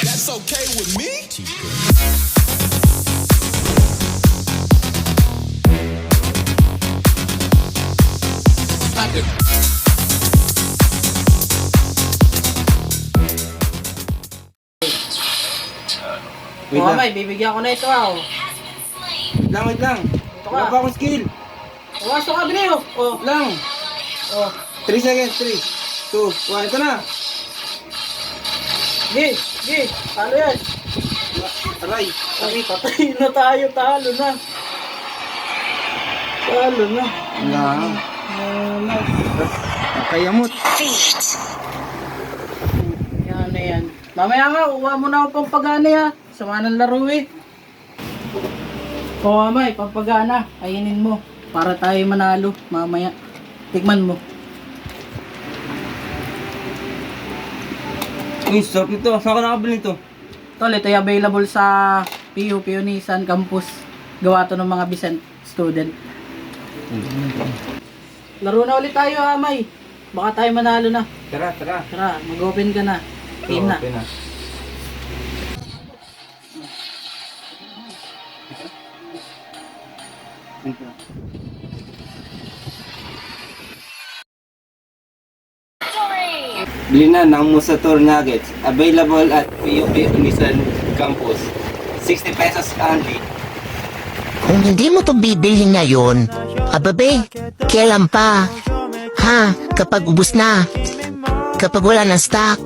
That's okay with me. Wait lang. May bibigyan ko na ito ah. Wait lang. Ito Wala ka. pa akong skill. Pumasok ka, Bini. Oh. Wait lang. Oh. 3 seconds. 3, 2, 1. Ito na. Gi. Talo yan. Aray. Ay, patay na tayo. Talo na. Talo na. Wala. Wala. Kayamot. Yan na yan. Mamaya nga, uwa mo na ako pampagana ya. Sama ng laro eh. O Amay, pampagana. Kainin mo. Para tayo manalo. Mamaya. Tikman mo. Uy, sarap ito. Saan ka nakabili ito? Tol, ito ay available sa PU, Nisan Campus. Gawa to ng mga Vicent student. Laro na ulit tayo, Amay. Baka tayo manalo na. Tara. Tara, mag-open ka na. Team na. Okay na. Bili na ng Musator Nuggets. Available at PUP Unisan Campus. 60 pesos only. Kung hindi mo to bibili ngayon, ababe, kailan pa? Ha? Kapag ubus na? Kapag wala ng stock?